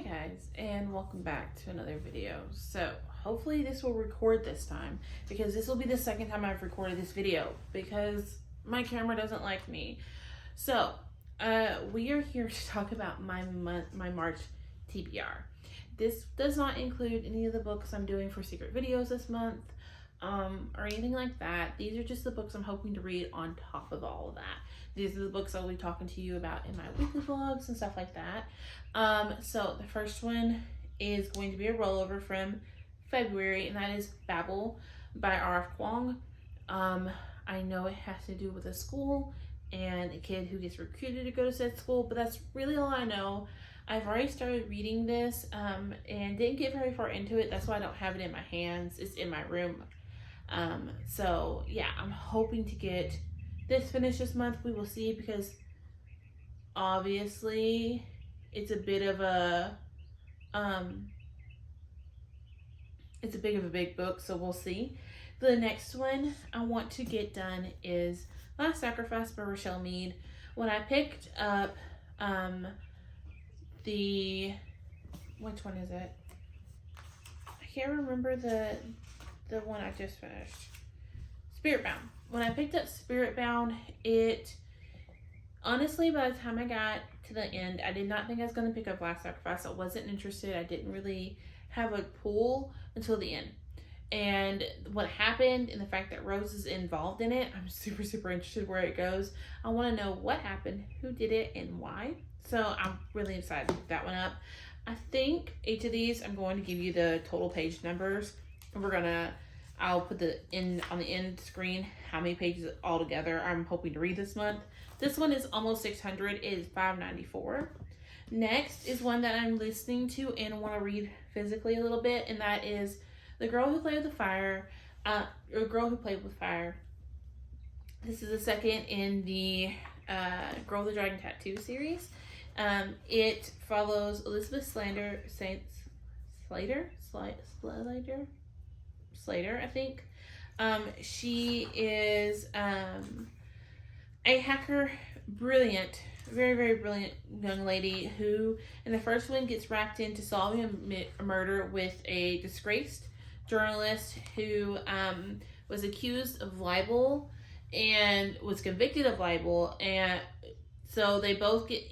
guys, and welcome back to another video. So hopefully this will record this time, because this will be the second time I've recorded this video because my camera doesn't like me. So we are here to talk about my March TBR. This does not include any of the books I'm doing for secret videos this month or anything like that. These are just the books I'm hoping to read on top of all of that. These are the books I'll be talking to you about in my weekly vlogs and stuff like that. So the first one is going to be a rollover from February, and that is Babel by R.F. Kuang. I know it has to do with a school and a kid who gets recruited to go to said school, but that's really all I know. I've already started reading this and didn't get very far into it. That's why I don't have it in my hands. It's in my room. So yeah, I'm hoping to get this finished this month. We will see, because obviously it's a bit of a big book, so we'll see. The next one I want to get done is Last Sacrifice by Rochelle Mead. When I picked up which one is it? I can't remember the one I just finished. Spiritbound. When I picked up Spiritbound, it honestly, by the time I got to the end, I did not think I was going to pick up Last Sacrifice. I wasn't interested. I didn't really have a pull until the end. And what happened, and the fact that Rose is involved in it, I'm super interested where it goes. I want to know what happened, who did it, and why. So I'm really excited to pick that one up. I think each of these, I'm going to give you the total page numbers. I'll put on the end screen how many pages altogether I'm hoping to read this month. This one is almost 600. It is 594. Next is one that I'm listening to and want to read physically a little bit, and that is The Girl Who Played with Fire. Girl Who Played with Fire. This is the second in the Girl with the Dragon Tattoo series. It follows Elizabeth Slater, I think. She is a hacker, brilliant, very brilliant young lady who, in the first one, gets wrapped into solving a murder with a disgraced journalist who was accused of libel and was convicted of libel, and so they both get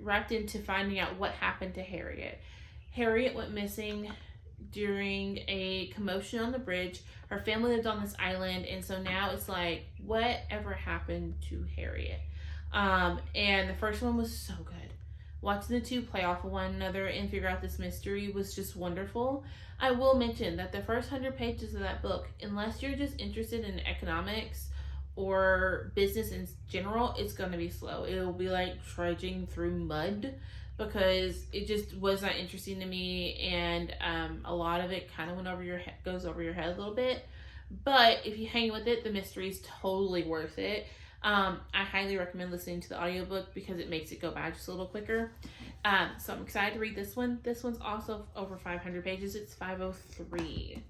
wrapped into finding out what happened to Harriet. Harriet went missing during a commotion on the bridge. Her family lived on this island, and so now it's like, whatever happened to Harriet? And the first one was so good. Watching the two play off of one another and figure out this mystery was just wonderful. I will mention that the first 100 pages of that book, unless you're just interested in economics or business in general, it's going to be slow. It'll be like trudging through mud, because it just was not interesting to me, and a lot of it kind of goes over your head a little bit. But if you hang with it, the mystery is totally worth it. I highly recommend listening to the audiobook because it makes it go by just a little quicker. So I'm excited to read this one. This one's also over 500 pages. It's 503.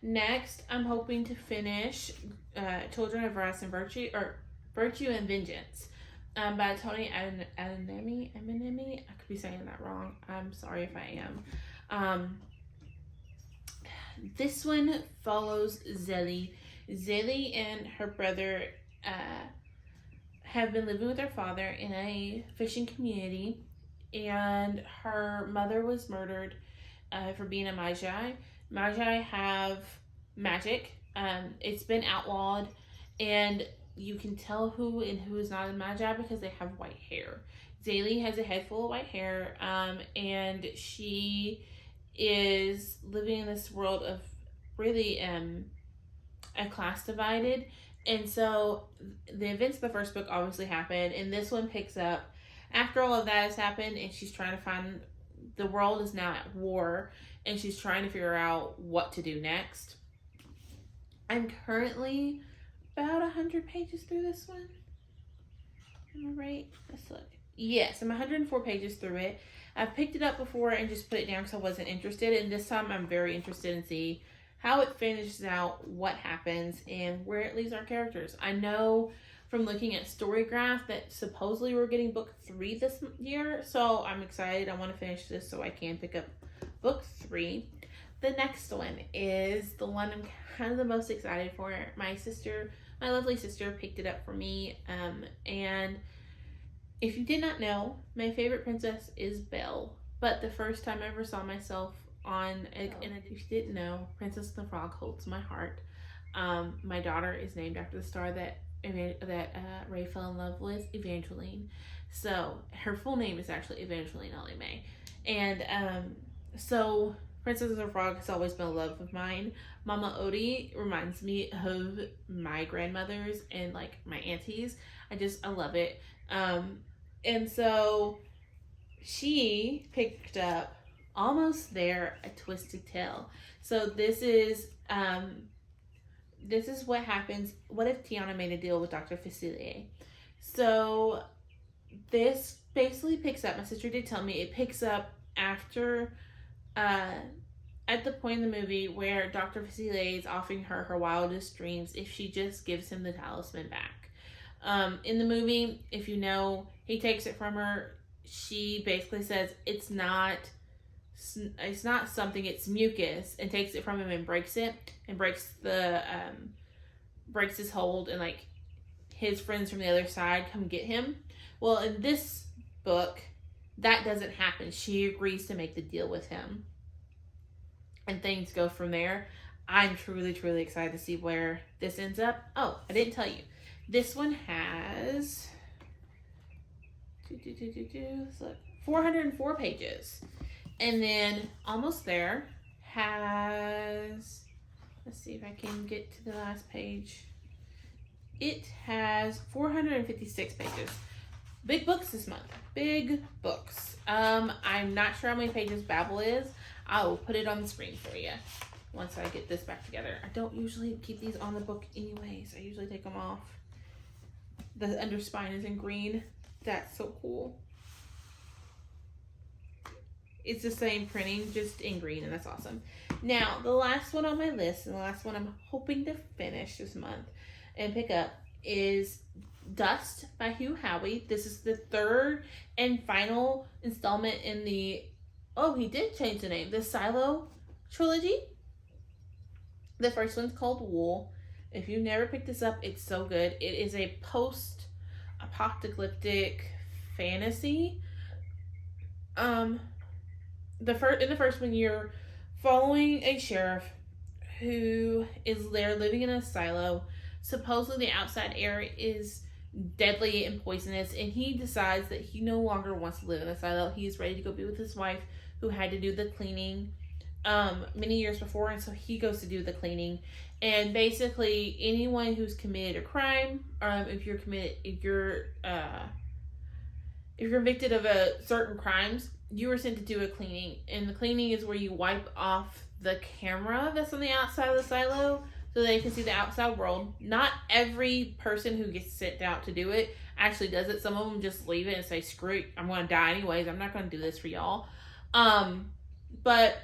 Next, I'm hoping to finish Children of Vice and Virtue, or Virtue and Vengeance, by Tony Adeyemi. I could be saying that wrong. I'm sorry if I am. This one follows Zelly. Zelly and her brother have been living with their father in a fishing community, and her mother was murdered for being a Magi. Magi have magic. It's been outlawed, and you can tell who and who is not a Magi because they have white hair. Zaylee has a head full of white hair, and she is living in this world of really a class divided. And so the events of the first book obviously happened, and this one picks up after all of that has happened, and she's trying to find, the world is now at war, and she's trying to figure out what to do next. I'm currently about 100 pages through this one. Am I right? Let's look. Yes, I'm 104 pages through it. I've picked it up before and just put it down because I wasn't interested, and this time I'm very interested in see how it finishes out, what happens, and where it leaves our characters. I know from looking at Storygraph that supposedly we're getting book 3 this year. So I'm excited. I want to finish this so I can pick up book 3. The next one is the one I'm kind of the most excited for. My lovely sister picked it up for me. And if you did not know, my favorite princess is Belle. But the first time I ever saw myself if you didn't know, Princess and the Frog holds my heart. My daughter is named after the star that Ray fell in love with, Evangeline. So her full name is actually Evangeline Ollie Mae. And so Princess and the Frog has always been a love of mine. Mama Odie reminds me of my grandmothers and like my aunties. I love it. And so she picked up Almost There, A Twisted Tale. So this is what happens. What if Tiana made a deal with Dr. Facilier? So this basically picks up, my sister did tell me, it picks up after, at the point in the movie where Dr. Facilier is offering her wildest dreams if she just gives him the talisman back. In the movie, if you know, he takes it from her. She basically says it's not something, it's mucus, and takes it from him and breaks it, and breaks his hold, and like his friends from the other side come get him. Well, in this book, that doesn't happen. She agrees to make the deal with him, and things go from there. I'm truly, truly excited to see where this ends up. Oh, I didn't tell you. This one has 404 pages. And then Almost There has, let's see if I can get to the last page. It has 456 pages. Big books this month. Big books. I'm not sure how many pages Babel is. I will put it on the screen for you once I get this back together. I don't usually keep these on the book anyways. I usually take them off. The underspine is in green. That's so cool. It's the same printing, just in green, and that's awesome. Now, the last one on my list, and the last one I'm hoping to finish this month and pick up, is Dust by Hugh Howey. This is the third and final installment in the, he did change the name, the Silo trilogy. The first one's called Wool. If you've never picked this up, it's so good. It is a post-apocalyptic fantasy. In the first one, you're following a sheriff who is there living in a silo. Supposedly the outside air is deadly and poisonous, and he decides that he no longer wants to live in a silo. He's ready to go be with his wife, who had to do the cleaning many years before, and so he goes to do the cleaning. And basically, anyone who's committed a crime, if you're convicted of certain crimes, you are sent to do a cleaning. And the cleaning is where you wipe off the camera that's on the outside of the silo so they can see the outside world. Not every person who gets sent out to do it actually does it. Some of them just leave it and say, screw it, I'm going to die anyways. I'm not going to do this for y'all. But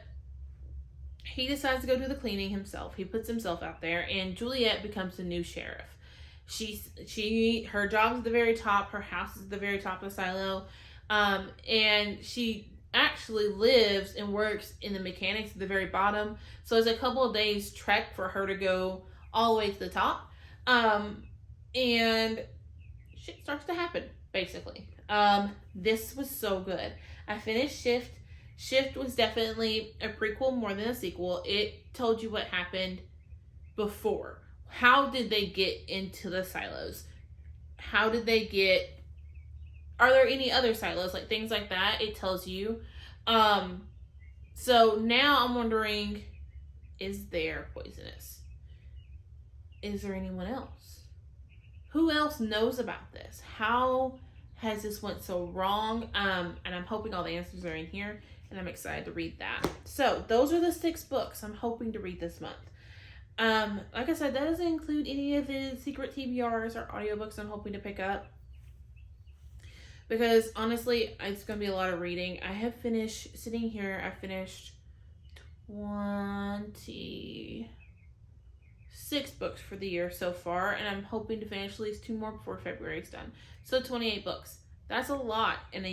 he decides to go do the cleaning himself. He puts himself out there, and Juliet becomes the new sheriff. Her job's at the very top. Her house is at the very top of the silo. And she actually lives and works in the mechanics at the very bottom. So it's a couple of days trek for her to go all the way to the top. And shit starts to happen, basically. This was so good. I finished Shift. Shift was definitely a prequel more than a sequel. It told you what happened before. How did they get into the silos? Are there any other silos? Like things like that, it tells you. So now I'm wondering, is there poisonous? Is there anyone else? Who else knows about this? How has this went so wrong? And I'm hoping all the answers are in here, and I'm excited to read that. So those are the 6 books I'm hoping to read this month. Like I said, that doesn't include any of the secret TBRs or audiobooks I'm hoping to pick up. Because honestly, it's going to be a lot of reading. I finished 26 6 books for the year so far, and I'm hoping to finish at least 2 more before February is done. So 28 books. That's a lot in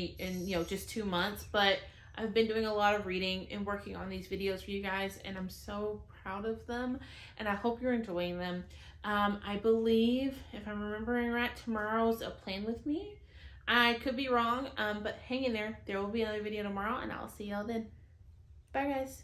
just 2 months, but I've been doing a lot of reading and working on these videos for you guys, and I'm so proud of them, and I hope you're enjoying them. I believe, if I'm remembering right, tomorrow's a plan with me. I could be wrong, but hang in there. There will be another video tomorrow, and I'll see y'all then. Bye, guys.